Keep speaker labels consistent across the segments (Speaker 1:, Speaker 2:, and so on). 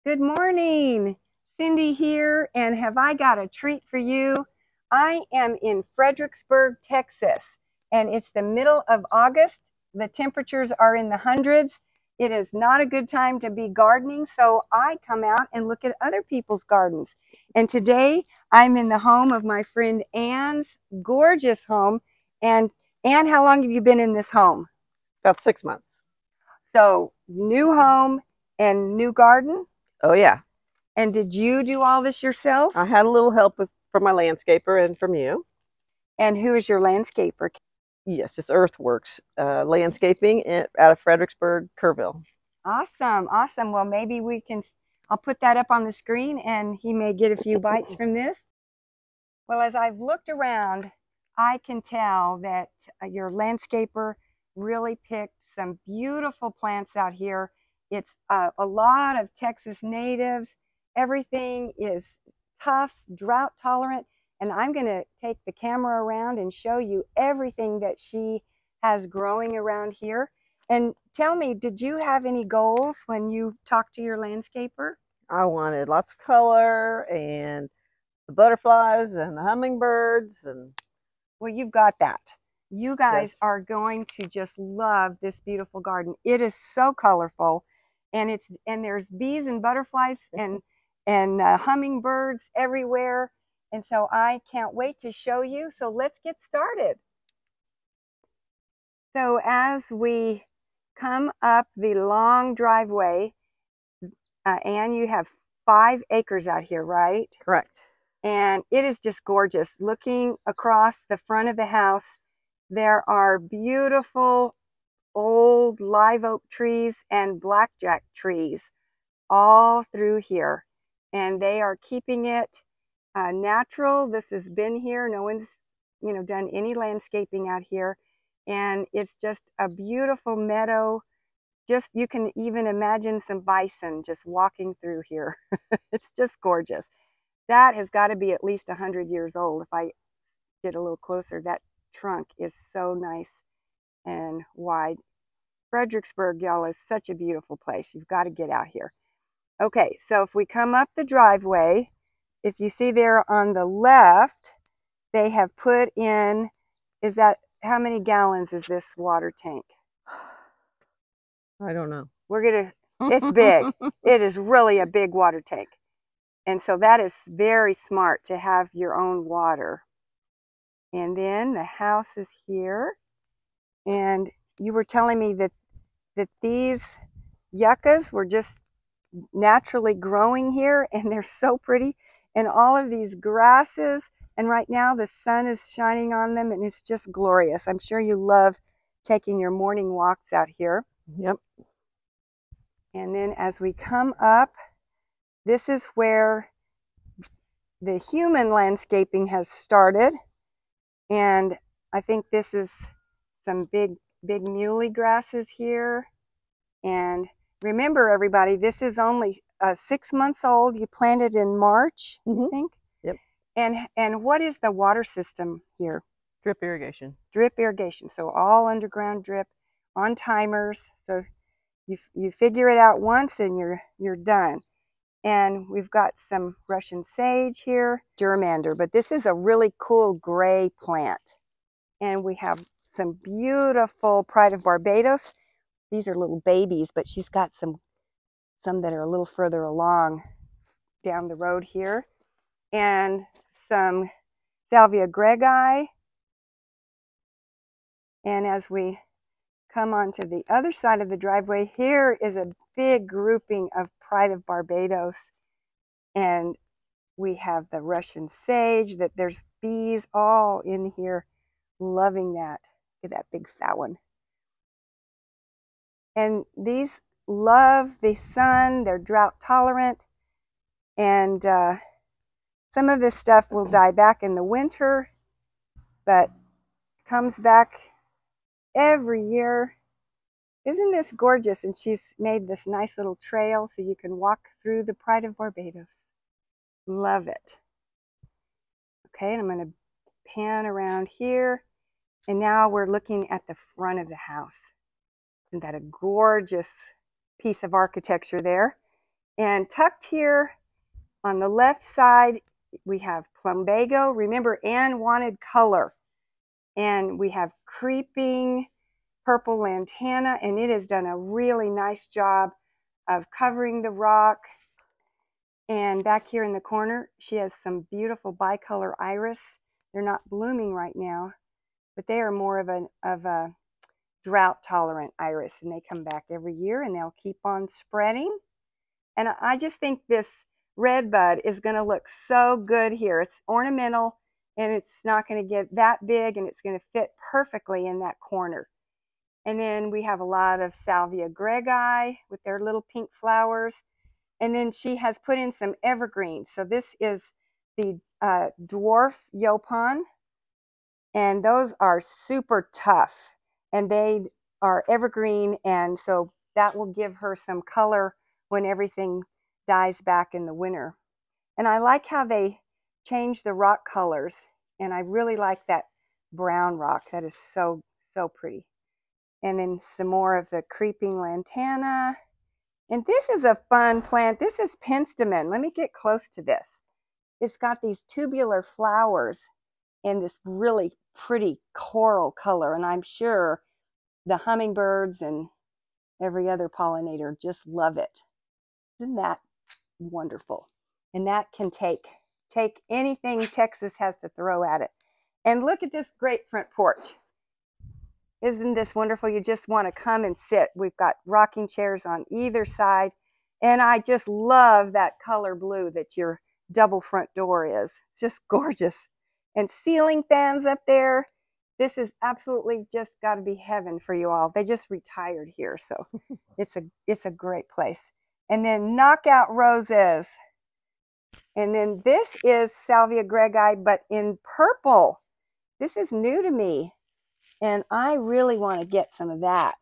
Speaker 1: Good morning. Cindy here, and have I got a treat for you? I am in Fredericksburg, Texas, and it's the middle of August. The temperatures are in the hundreds. It is not a good time to be gardening, so I come out and look at other people's gardens. And today I'm in the home of my friend Ann's gorgeous home. And Ann, how long have you been in this home?
Speaker 2: About 6 months.
Speaker 1: So, new home and new garden?
Speaker 2: Oh, yeah.
Speaker 1: And did you do all this yourself?
Speaker 2: I had a little help from my landscaper and from you.
Speaker 1: And who is your landscaper?
Speaker 2: Yes, just Earthworks Landscaping out of Fredericksburg, Kerrville.
Speaker 1: Awesome, awesome. Well, maybe I'll put that up on the screen and he may get a few bites from this. Well, as I've looked around, I can tell that your landscaper really picked some beautiful plants out here. It's a lot of Texas natives. Everything is tough, drought tolerant, and I'm going to take the camera around and show you everything that she has growing around here. And tell me, did you have any goals when you talked to your landscaper?
Speaker 2: I wanted lots of color and the butterflies and the hummingbirds.
Speaker 1: Well, you've got that. You guys
Speaker 2: Yes.
Speaker 1: are going to just love this beautiful garden. It is so colorful, and there's bees and butterflies and hummingbirds everywhere. And so I can't wait to show you. So let's get started. So as we come up the long driveway, Ann, you have 5 acres out here, right?
Speaker 2: Correct.
Speaker 1: And it is just gorgeous. Looking across the front of the house, there are beautiful old live oak trees and blackjack trees all through here. And they are keeping it natural. This has been here. No one's, done any landscaping out here. And it's just a beautiful meadow. Just, you can even imagine some bison just walking through here. It's just gorgeous. That has got to be at least 100 years old. If I get a little closer, that trunk is so nice and wide. Fredericksburg, y'all, is such a beautiful place. You've got to get out here. Okay, so if we come up the driveway, if you see there on the left, they have put in, how many gallons is this water tank?
Speaker 2: I don't know.
Speaker 1: It's big. It is really a big water tank. And so that is very smart to have your own water. And then the house is here. And you were telling me that these yuccas were just naturally growing here, and they're so pretty. And all of these grasses, and right now the sun is shining on them, and it's just glorious. I'm sure you love taking your morning walks out here.
Speaker 2: Yep.
Speaker 1: And then as we come up, this is where the human landscaping has started. And I think this is some big muley grasses here. And remember, everybody, this is only 6 months old. You planted in March, I think.
Speaker 2: Yep.
Speaker 1: And what is the water system here?
Speaker 2: Drip irrigation.
Speaker 1: Drip irrigation. So all underground drip on timers. So you figure it out once and you're done. And we've got some Russian sage here, germander, but this is a really cool gray plant. And we have some beautiful Pride of Barbados. These are little babies, but she's got some that are a little further along down the road here. And some Salvia greggii. And as we come onto the other side of the driveway, here is a big grouping of Pride of Barbados. And we have the Russian sage, that there's bees all in here loving that. Look at that big fat one. And these love the sun, they're drought tolerant, and some of this stuff will die back in the winter, but comes back every year. Isn't this gorgeous? And she's made this nice little trail so you can walk through the Pride of Barbados. Love it. Okay, and I'm going to pan around here, and now we're looking at the front of the house. Isn't that a gorgeous piece of architecture there? And tucked here on the left side, we have plumbago. Remember, Ann wanted color. And we have creeping purple lantana, and it has done a really nice job of covering the rock. And back here in the corner, she has some beautiful bicolor iris. They're not blooming right now, but they are more of a drought tolerant iris, and they come back every year and they'll keep on spreading. And I just think this red bud is going to look so good here. It's ornamental and it's not going to get that big, and it's going to fit perfectly in that corner. And then we have a lot of Salvia greggii with their little pink flowers. And then she has put in some evergreens. So this is the dwarf Yopon, and those are super tough, and they are evergreen, and so that will give her some color when everything dies back in the winter. And I like how they change the rock colors, and I really like that brown rock. That is so pretty. And then some more of the creeping lantana. And this is a fun plant. This is penstemon. Let me get close to this. It's got these tubular flowers in this really pretty coral color, and I'm sure the hummingbirds and every other pollinator just love it. Isn't that wonderful? And that can take anything Texas has to throw at it. And look at this great front porch. Isn't this wonderful? You just want to come and sit. We've got rocking chairs on either side, and I just love that color blue that your double front door is. It's just gorgeous. And ceiling fans up there. This is absolutely just got to be heaven for you all. They just retired here, so it's a great place. And then knockout roses. And then this is Salvia greggii, but in purple. This is new to me, and I really want to get some of that.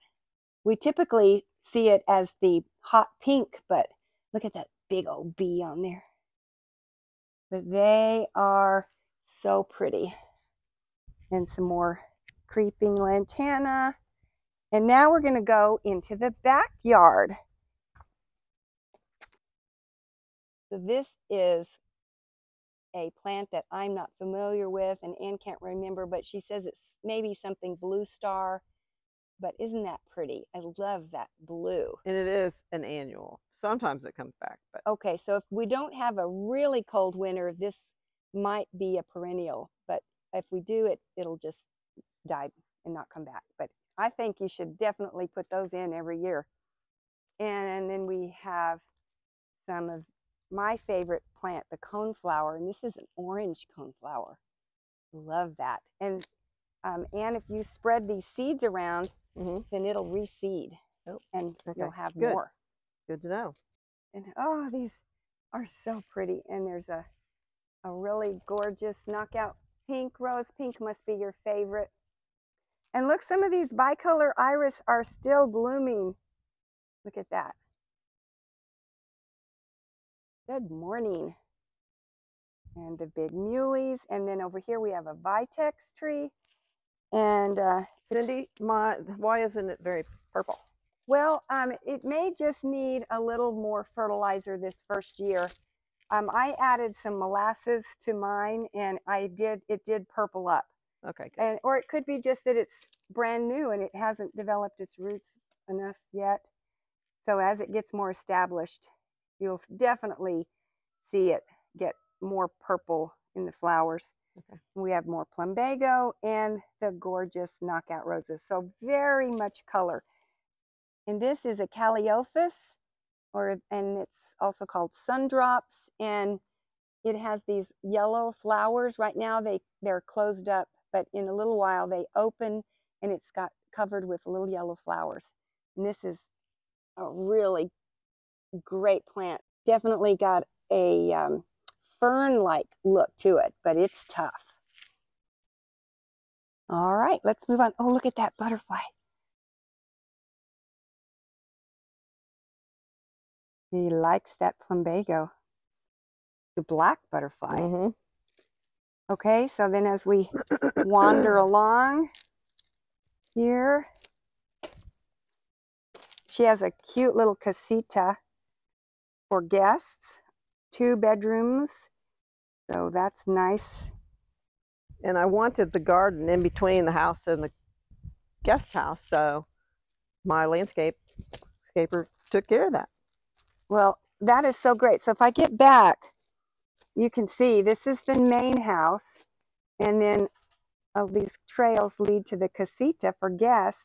Speaker 1: We typically see it as the hot pink, but look at that big old bee on there. But they are so pretty. And some more creeping lantana. And now we're going to go into the backyard. So this is a plant that I'm not familiar with, and Ann can't remember, but she says it's maybe something blue star. But isn't that pretty? I love that blue.
Speaker 2: And it is an annual. Sometimes it comes back. But
Speaker 1: okay, so if we don't have a really cold winter, this might be a perennial. But if we do, it'll just die and not come back. But I think you should definitely put those in every year. And then we have some of my favorite plant, the coneflower, and this is an orange coneflower. Love that. And Ann, if you spread these seeds around, then it'll reseed, and you'll have more.
Speaker 2: Good to know.
Speaker 1: And oh, these are so pretty. And there's a really gorgeous knockout pink. Rose pink must be your favorite. And look, some of these bicolor iris are still blooming. Look at that. Good morning. And the big muleys. And then over here we have a vitex tree. And
Speaker 2: Cindy, why isn't it very purple?
Speaker 1: Well, it may just need a little more fertilizer this first year. I added some molasses to mine, and it did purple up.
Speaker 2: Okay, good.
Speaker 1: Or it could be just that it's brand new and it hasn't developed its roots enough yet. So as it gets more established, you'll definitely see it get more purple in the flowers. Okay. We have more plumbago and the gorgeous knockout roses. So very much color. And this is a calliophis, and it's also called sundrops. And it has these yellow flowers. Right now they're closed up, but in a little while they open, and it's got covered with little yellow flowers. And this is a really great plant. Definitely got a fern-like look to it, but it's tough. All right, let's move on. Oh, look at that butterfly. He likes that plumbago. The black butterfly. Okay, so then as we wander along here, she has a cute little casita. for guests, 2 bedrooms. So that's nice.
Speaker 2: And I wanted the garden in between the house and the guest house, so my landscaper took care of that.
Speaker 1: Well, that is so great. So if I get back, you can see this is the main house, and then these trails lead to the casita for guests.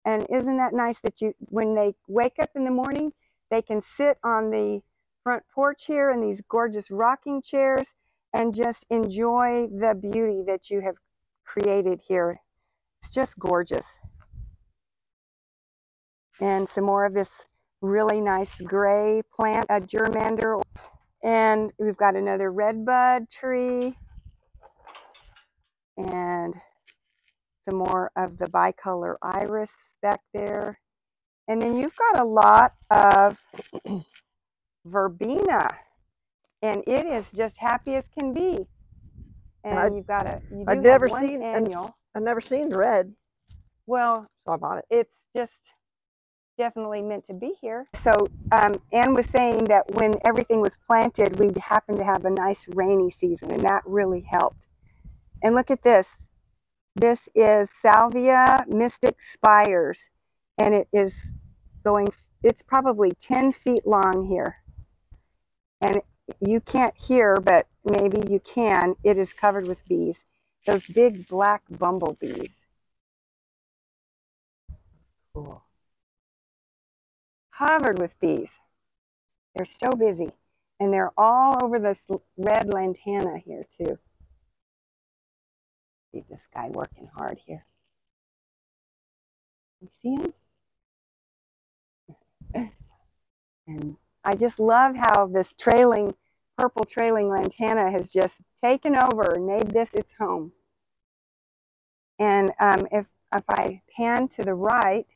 Speaker 1: And isn't that nice that when they wake up in the morning, they can sit on the front porch here in these gorgeous rocking chairs and just enjoy the beauty that you have created here. It's just gorgeous. And some more of this really nice gray plant, a germander. And we've got another redbud tree. And some more of the bicolor iris back there. And then you've got a lot of verbena. And it is just happy as can be. And you've got
Speaker 2: I've never seen red.
Speaker 1: Well,
Speaker 2: so I bought it.
Speaker 1: It's just definitely meant to be here. So Ann was saying that when everything was planted, we happened to have a nice rainy season, and that really helped. And look at this. This is Salvia Mystic Spires, and it's probably 10 feet long here. And you can't hear, but maybe you can. It is covered with bees. Those big black bumblebees. Cool. Covered with bees. They're so busy. And they're all over this red lantana here too. See this guy working hard here. You see him? And I just love how this purple trailing lantana has just taken over and made this its home. And if I pan to the right,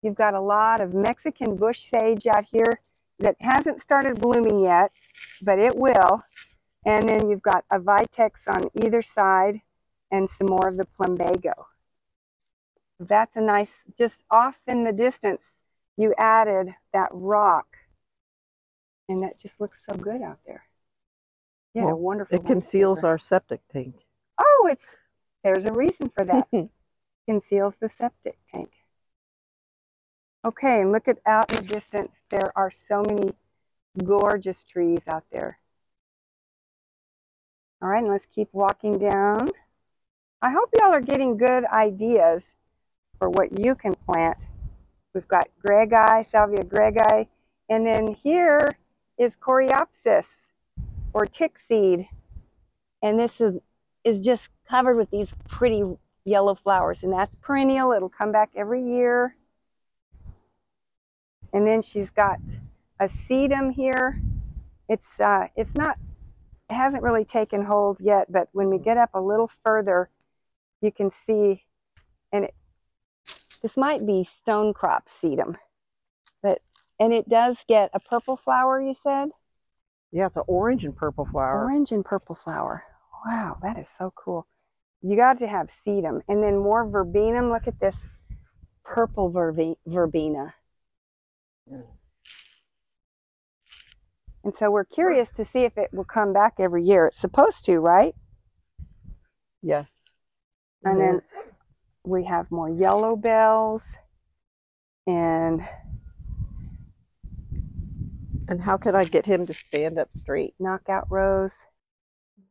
Speaker 1: you've got a lot of Mexican bush sage out here that hasn't started blooming yet, but it will. And then you've got a vitex on either side and some more of the plumbago. That's a nice, just off in the distance, you added that rock. And that just looks so good out there. Yeah, well, wonderful.
Speaker 2: It conceals our septic tank.
Speaker 1: Oh, there's a reason for that. Conceals the septic tank. Okay, and look out in the distance. There are so many gorgeous trees out there. All right, and let's keep walking down. I hope y'all are getting good ideas for what you can plant. We've got Greggii, Salvia Greggii, and then here is Coreopsis, or tick seed. And this is just covered with these pretty yellow flowers, and that's perennial. It'll come back every year. And then she's got a sedum here. It hasn't really taken hold yet, but when we get up a little further, you can see, and this might be stonecrop sedum, and it does get a purple flower, you said?
Speaker 2: Yeah, it's an orange and purple flower.
Speaker 1: Orange and purple flower. Wow, that is so cool. You got to have sedum. And then more verbenum. Look at this purple verbena. And so we're curious to see if it will come back every year. It's supposed to, right?
Speaker 2: Yes.
Speaker 1: And then we have more yellow bells. And
Speaker 2: how could I get him to stand up straight?
Speaker 1: Knockout rose.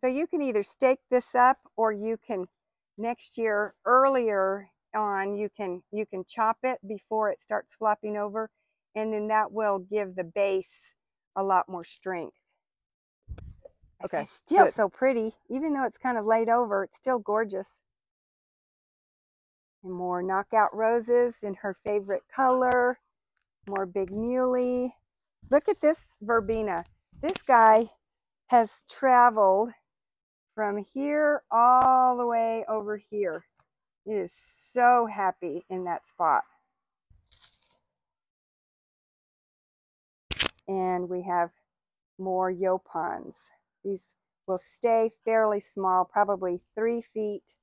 Speaker 1: So you can either stake this up, or you can next year earlier on you can chop it before it starts flopping over, and then that will give the base a lot more strength. Okay, it's still good. So pretty, even though it's kind of laid over, it's still gorgeous. And more knockout roses in her favorite color. More big muley. Look at this verbena. This guy has traveled from here all the way over here. He is so happy in that spot. And we have more yopons. These will stay fairly small, probably 3 feet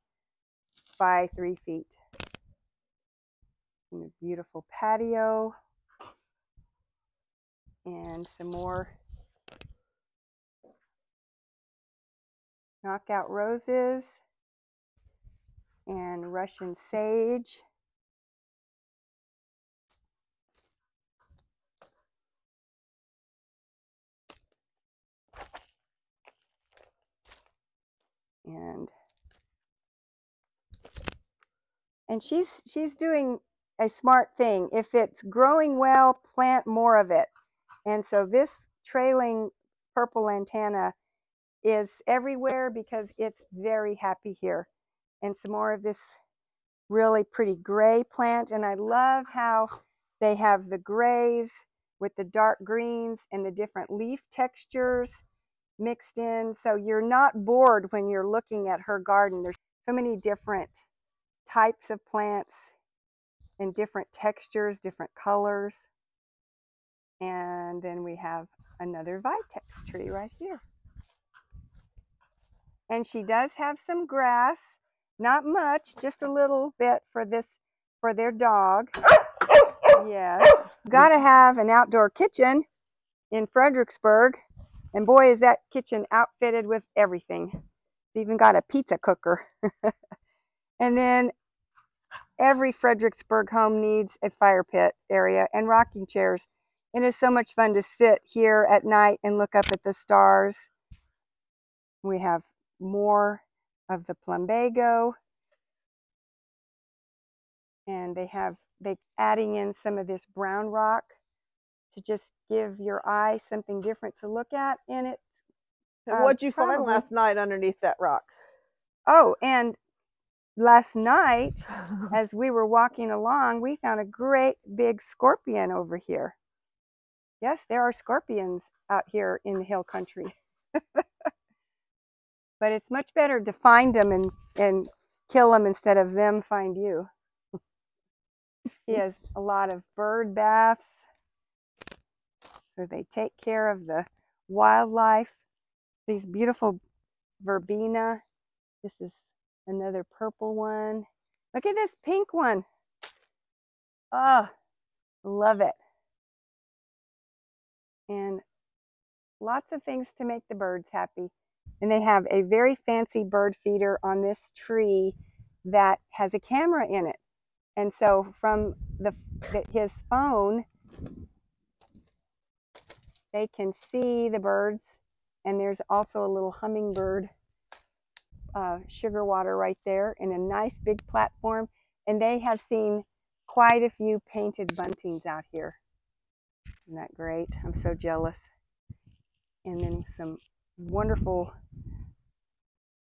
Speaker 1: by 3 feet. And a beautiful patio. And some more knockout roses and Russian sage. And she's doing a smart thing. If it's growing well, plant more of it. And so this trailing purple lantana is everywhere because it's very happy here. And some more of this really pretty gray plant. And I love how they have the grays with the dark greens and the different leaf textures mixed in. So you're not bored when you're looking at her garden. There's so many different types of plants in different textures, different colors. And then we have another vitex tree right here. And she does have some grass, not much, just a little bit for their dog. Yes. Got to have an outdoor kitchen in Fredericksburg. And boy, is that kitchen outfitted with everything. It's even got a pizza cooker. And then every Fredericksburg home needs a fire pit area and rocking chairs. And it's so much fun to sit here at night and look up at the stars. We have more of the plumbago. And they adding in some of this brown rock to just give your eye something different to look at. And it.
Speaker 2: What'd you find last night underneath that rock?
Speaker 1: Oh, and last night, as we were walking along, we found a great big scorpion over here. Yes, there are scorpions out here in the hill country. But it's much better to find them and kill them instead of them find you. He has a lot of bird baths. So they take care of the wildlife. These beautiful verbena. This is another purple one. Look at this pink one. Oh, love it. And lots of things to make the birds happy. And they have a very fancy bird feeder on this tree that has a camera in it. And so from his phone, they can see the birds. And there's also a little hummingbird sugar water right there and a nice big platform. And they have seen quite a few painted buntings out here. Isn't that great? I'm so jealous. And then some wonderful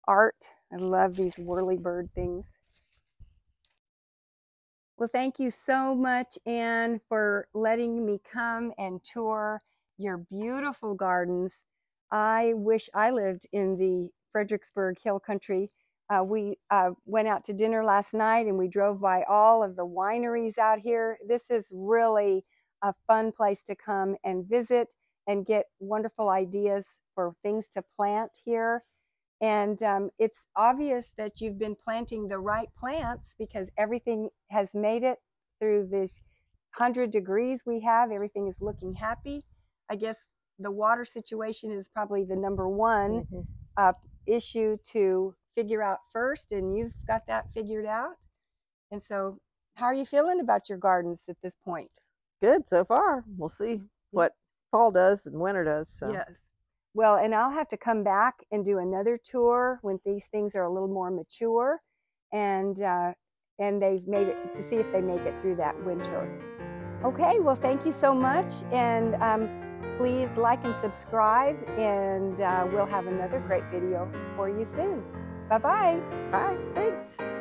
Speaker 1: art. I love these whirlybird things. Well, thank you so much, Ann, for letting me come and tour your beautiful gardens. I wish I lived in the Fredericksburg Hill Country. We went out to dinner last night and we drove by all of the wineries out here. This is really a fun place to come and visit and get wonderful ideas for things to plant here. And it's obvious that you've been planting the right plants because everything has made it through this 100 degrees we have. Everything is looking happy. I guess the water situation is probably the number one issue to figure out first, and you've got that figured out. And so how are you feeling about your gardens at this point?
Speaker 2: Good so far. We'll see what fall does and winter does. So.
Speaker 1: Yes. Well, and I'll have to come back and do another tour when these things are a little more mature, and they've made it, to see if they make it through that winter. Okay, well, thank you so much, and please like and subscribe, and we'll have another great video for you soon. Bye-bye.
Speaker 2: Bye. Thanks.